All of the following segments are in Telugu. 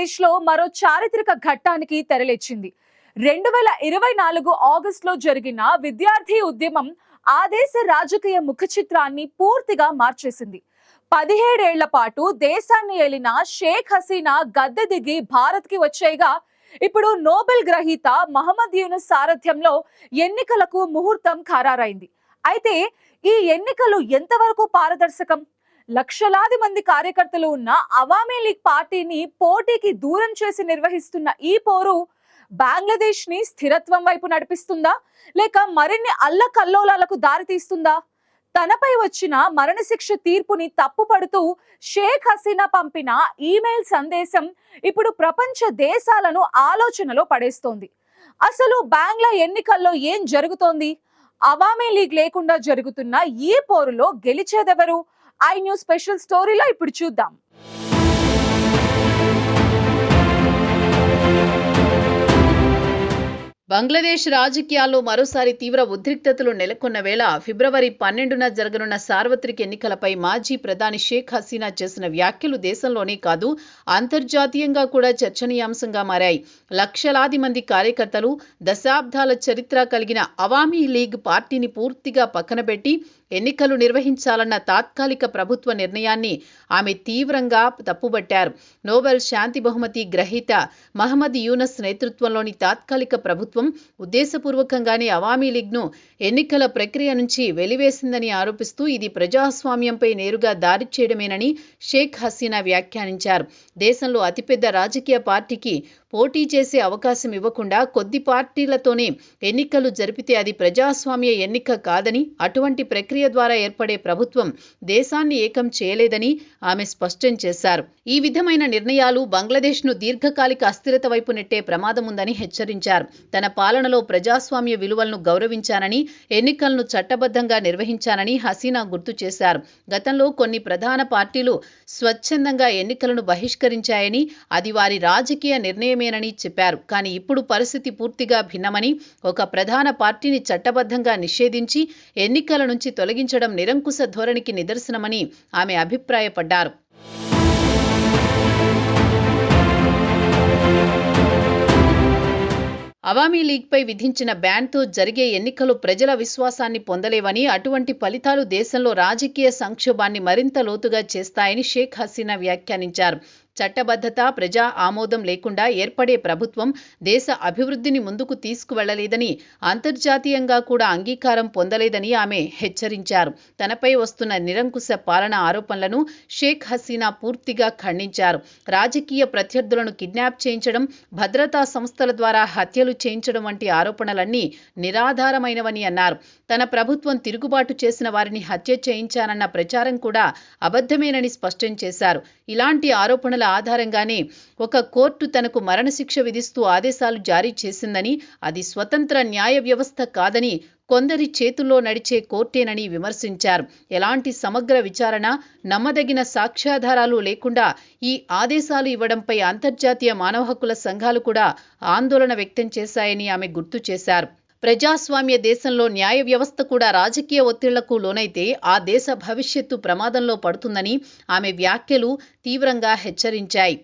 బంగ్లాదేశ్లో మరో చారిత్రక ఘట్టానికి తెరలేచింది. 2024 ఆగస్టులో జరిగిన విద్యార్థి ఉద్యమం ఆ దేశ రాజకీయ ముఖ చిత్రాన్ని పూర్తిగా మార్చేసింది. 17 ఏళ్ల పాటు దేశాన్ని ఏలిన షేక్ హసీనా గద్దె దిగి భారత్కి వచ్చేయగా ఇప్పుడు నోబెల్ గ్రహీత మహమ్మద్ యూనుస్ సారథ్యంలో ఎన్నికలకు ముహూర్తం ఖరారైంది. అయితే ఈ ఎన్నికలు ఎంతవరకు పారదర్శకం? లక్షలాది మంది కార్యకర్తలు ఉన్న అవామీ లీగ్ పార్టీని పోటీకి దూరం చేసి నిర్వహిస్తున్న ఈ పోరు బంగ్లాదేశ్ ని స్థిరత్వం వైపు నడిపిస్తుందా, లేక మరిన్ని అల్లకల్లోలాలకు దారితీస్తుందా? తనపై వచ్చిన మరణశిక్ష తీర్పుని తప్పుపడుతూ షేక్ హసీనా పంపిన ఈమెయిల్ సందేశం ఇప్పుడు ప్రపంచ దేశాలను ఆలోచనలో పడేస్తోంది. అసలు బంగ్లా ఎన్నికల్లో ఏం జరుగుతోంది? అవామీ లీగ్ లేకుండా జరుగుతున్న ఈ పోరులో గెలిచేదెవరు? ఐ న్యూస్ స్పెషల్ స్టోరీలో ఇప్పుడు చూద్దాం. బంగ్లాదేశ్ రాజకీయాల్లో మరోసారి తీవ్ర ఉద్రిక్తతలు నెలకొన్న వేళ ఫిబ్రవరి 12న జరగనున్న సార్వత్రిక ఎన్నికలపై మాజీ ప్రధాని షేక్ హసీనా చేసిన వ్యాఖ్యలు దేశంలోనే కాదు అంతర్జాతీయంగా కూడా చర్చనీయాంశంగా మారాయి. లక్షలాది మంది కార్యకర్తలు దశాబ్దాల చరిత్ర కలిగిన అవామీ లీగ్ పార్టీని పూర్తిగా పక్కనబెట్టి ఎన్నికలు నిర్వహించాలన్న తాత్కాలిక ప్రభుత్వ నిర్ణయాన్ని ఆమె తీవ్రంగా తప్పుబట్టారు. నోబెల్ శాంతి బహుమతి గ్రహీత మహమ్మద్ యూనస్ నేతృత్వంలోని తాత్కాలిక ప్రభుత్వం ఉద్దేశపూర్వకంగానే అవామీ లీగ్ను ఎన్నికల ప్రక్రియ నుంచి వెలివేసిందని ఆరోపిస్తూ ఇది ప్రజాస్వామ్యంపై నేరుగా దాడి చేయడమేనని షేక్ హసీనా వ్యాఖ్యానించారు. దేశంలో అతిపెద్ద రాజకీయ పార్టీకి పోటీ చేసే అవకాశం ఇవ్వకుండా కొద్ది పార్టీలతోనే ఎన్నికలు జరిపితే అది ప్రజాస్వామ్య ఎన్నిక కాదని, అటువంటి ప్రక్రియ ద్వారా ఏర్పడే ప్రభుత్వం దేశాన్ని ఏకం చేయలేదని ఆమె స్పష్టం చేశారు. ఈ విధమైన నిర్ణయాలు బంగ్లాదేశ్ను దీర్ఘకాలిక అస్థిరత వైపు నెట్టే ప్రమాదం ఉందని హెచ్చరించారు. తన పాలనలో ప్రజాస్వామ్య విలువలను గౌరవించానని, ఎన్నికలను చట్టబద్ధంగా నిర్వహించానని హసీనా గుర్తు చేశారు. గతంలో కొన్ని ప్రధాన పార్టీలు స్వచ్ఛందంగా ఎన్నికలను బహిష్కరించాయని, అది వారి రాజకీయ నిర్ణయమేనని చెప్పారు. కానీ ఇప్పుడు పరిస్థితి పూర్తిగా భిన్నమని, ఒక ప్రధాన పార్టీని చట్టబద్ధంగా నిషేధించి ఎన్నికల నుంచి తొలగించడం నిరంకుశ ధోరణికి నిదర్శనమని ఆమె అభిప్రాయపడ్డారు. అవామీ లీగ్పై విధించిన బ్యాన్తో జరిగే ఎన్నికలు ప్రజల విశ్వాసాన్ని పొందలేవని, అటువంటి ఫలితాలు దేశంలో రాజకీయ సంక్షోభాన్ని మరింత లోతుగా చేస్తాయని షేక్ హసీనా వ్యాఖ్యానించారు. చట్టబద్ధత, ప్రజా ఆమోదం లేకుండా ఏర్పడే ప్రభుత్వం దేశ అభివృద్ధిని ముందుకు తీసుకువెళ్లలేదని, అంతర్జాతీయంగా కూడా అంగీకారం పొందలేదని ఆమె హెచ్చరించారు. తనపై వస్తున్న నిరంకుశ పాలన ఆరోపణలను షేక్ హసీనా పూర్తిగా ఖండించారు. రాజకీయ ప్రత్యర్థులను కిడ్నాప్ చేయించడం, భద్రతా సంస్థల ద్వారా హత్యలు చేయించడం వంటి ఆరోపణలన్నీ నిరాధారమైనవని అన్నారు. తన ప్రభుత్వం తిరుగుబాటు చేసిన వారిని హత్య చేయించానన్న ప్రచారం కూడా అబద్ధమేనని స్పష్టం చేశారు. ఇలాంటి ఆరోపణల ఆధారంగానే ఒక కోర్టు తనకు మరణశిక్ష విధిస్తూ ఆదేశాలు జారీ చేసిందని, అది స్వతంత్ర న్యాయ వ్యవస్థ కాదని, కొందరి చేతుల్లో నడిచే కోర్టేనని విమర్శించారు. ఎలాంటి సమగ్ర విచారణ, నమ్మదగిన సాక్ష్యాధారాలు లేకుండా ఈ ఆదేశాలు ఇవ్వడంపై అంతర్జాతీయ మానవ హక్కుల సంఘాలు కూడా ఆందోళన వ్యక్తం చేశాయని ఆమె గుర్తు చేశారు. ప్రజాస్వామ్య దేశంలో న్యాయ వ్యవస్థ కూడా రాజకీయ ఒత్తిళ్లకు లోనైతే ఆ దేశ భవిష్యత్తు ప్రమాదంలో పడుతుందని ఆమె వ్యాఖ్యలు తీవ్రంగా హెచ్చరించాయి.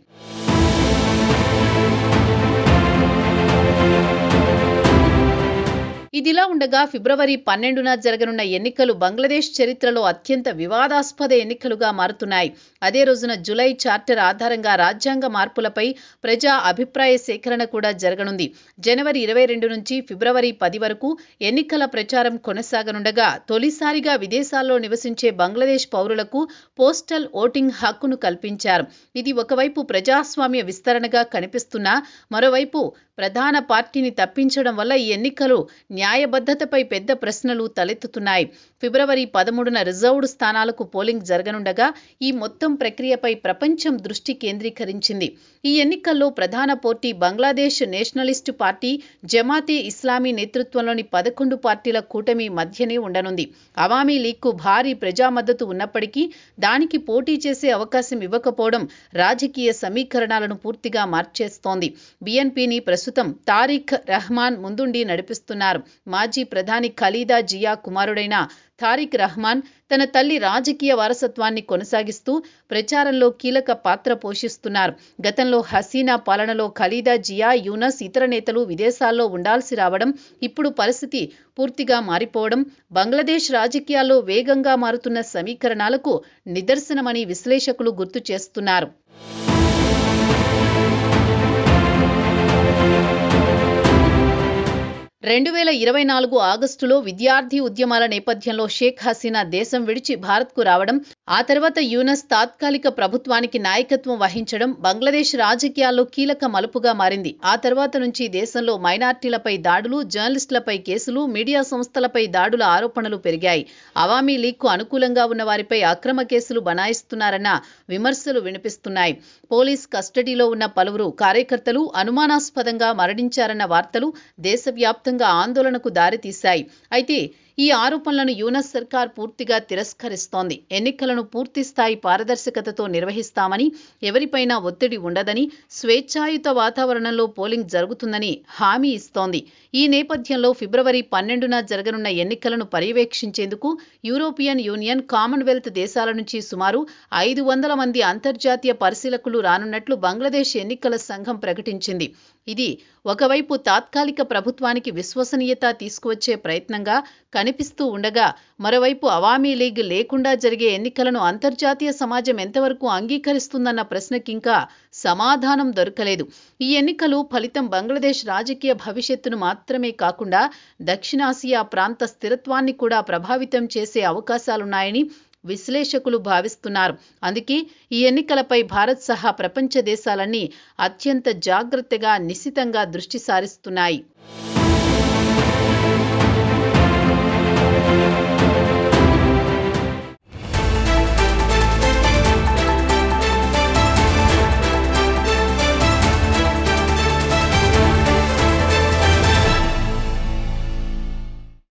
ఇదిలా ఉండగా ఫిబ్రవరి 12న జరగనున్న ఎన్నికలు బంగ్లాదేశ్ చరిత్రలో అత్యంత వివాదాస్పద ఎన్నికలుగా మారుతున్నాయి. అదే రోజున జులై చార్టర్ ఆధారంగా రాజ్యాంగ మార్పులపై ప్రజా అభిప్రాయ సేకరణ కూడా జరగనుంది. జనవరి 22 నుంచి ఫిబ్రవరి 10 వరకు ఎన్నికల ప్రచారం కొనసాగనుండగా, తొలిసారిగా విదేశాల్లో నివసించే బంగ్లాదేశ్ పౌరులకు పోస్టల్ ఓటింగ్ హక్కును కల్పించారు. ఇది ఒకవైపు ప్రజాస్వామ్య విస్తరణగా కనిపిస్తున్నా, మరోవైపు ప్రధాన పార్టీని తప్పించడం వల్ల ఈ ఎన్నికలు న్యాయబద్ధతపై పెద్ద ప్రశ్నలు తలెత్తుతున్నాయి. ఫిబ్రవరి 13న రిజర్వ్డ్ స్థానాలకు పోలింగ్ జరగనుండగా ఈ మొత్తం ప్రక్రియపై ప్రపంచం దృష్టి కేంద్రీకరించింది. ఈ ఎన్నికల్లో ప్రధాన పోటీ బంగ్లాదేశ్ నేషనలిస్టు పార్టీ, జమాతే ఇస్లామీ నేతృత్వంలోని 11 పార్టీల కూటమి మధ్యనే ఉండనుంది. అవామీ లీగ్కు భారీ ప్రజా మద్దతు ఉన్నప్పటికీ దానికి పోటీ చేసే అవకాశం ఇవ్వకపోవడం రాజకీయ సమీకరణాలను పూర్తిగా మార్చేస్తోంది. బీఎన్పీని ప్రస్తుతం తారిక్ రహమాన్ ముందుండి నడిపిస్తున్నారు. మాజీ ప్రధాని ఖలీదా జియా కుమారుడైన తారిక్ రహమాన్ తన తల్లి రాజకీయ వారసత్వాన్ని కొనసాగిస్తూ ప్రచారంలో కీలక పాత్ర పోషిస్తున్నారు. గతంలో హసీనా పాలనలో ఖలీదా జియా, యూనస్, ఇతర నేతలు విదేశాల్లో ఉండాల్సి రావడం, ఇప్పుడు పరిస్థితి పూర్తిగా మారిపోవడం బంగ్లాదేశ్ రాజకీయాల్లో వేగంగా మారుతున్న సమీకరణాలకు నిదర్శనమని విశ్లేషకులు గుర్తు చేస్తున్నారు. 2024 ఆగస్టులో విద్యార్థి ఉద్యమాల నేపథ్యంలో షేక్ హసీనా దేశం విడిచి భారత్కు రావడం, ఆ తర్వాత యూనస్ తాత్కాలిక ప్రభుత్వానికి నాయకత్వం వహించడం బంగ్లాదేశ్ రాజకీయాల్లో కీలక మలుపుగా మారింది. ఆ తర్వాత నుంచి దేశంలో మైనార్టీలపై దాడులు, జర్నలిస్టులపై కేసులు, మీడియా సంస్థలపై దాడుల ఆరోపణలు పెరిగాయి. అవామీ లీగ్కు అనుకూలంగా ఉన్న వారిపై అక్రమ కేసులు బనాయిస్తున్నారన్న విమర్శలు వినిపిస్తున్నాయి. పోలీస్ కస్టడీలో ఉన్న పలువురు కార్యకర్తలు అనుమానాస్పదంగా మరణించారన్న వార్తలు దేశవ్యాప్తంగా ఆందోళనకు దారితీశాయి. అయితే ఈ ఆరోపణలను యూనస్ సర్కార్ పూర్తిగా తిరస్కరిస్తోంది. ఎన్నికలను పూర్తిస్థాయి పారదర్శకతతో నిర్వహిస్తామని, ఎవరిపైనా ఒత్తిడి ఉండదని, స్వేచ్ఛాయుత వాతావరణంలో పోలింగ్ జరుగుతుందని హామీ ఇస్తోంది. ఈ నేపథ్యంలో ఫిబ్రవరి 12న జరగనున్న ఎన్నికలను పర్యవేక్షించేందుకు యూరోపియన్ యూనియన్, కామన్వెల్త్ దేశాల నుంచి సుమారు 500 మంది అంతర్జాతీయ పరిశీలకులు రానున్నట్లు బంగ్లాదేశ్ ఎన్నికల సంఘం ప్రకటించింది. ఇది ఒకవైపు తాత్కాలిక ప్రభుత్వానికి విశ్వసనీయత తీసుకువచ్చే ప్రయత్నంగా కనిపిస్తూ ఉండగా, మరోవైపు అవామీ లీగ్ లేకుండా జరిగే ఎన్నికలను అంతర్జాతీయ సమాజం ఎంతవరకు అంగీకరిస్తుందన్న ప్రశ్నకింకా సమాధానం దొరకలేదు. ఈ ఎన్నికలు ఫలితం బంగ్లాదేశ్ రాజకీయ భవిష్యత్తును మాత్రమే కాకుండా దక్షిణాసియా ప్రాంత స్థిరత్వాన్ని కూడా ప్రభావితం చేసే అవకాశాలున్నాయని విశ్లేషకులు భావిస్తున్నారు. అందుకే ఈ ఎన్నికలపై భారత్ సహా ప్రపంచ దేశాలన్నీ అత్యంత జాగ్రత్తగా, నిశితంగా దృష్టి సారిస్తున్నాయి.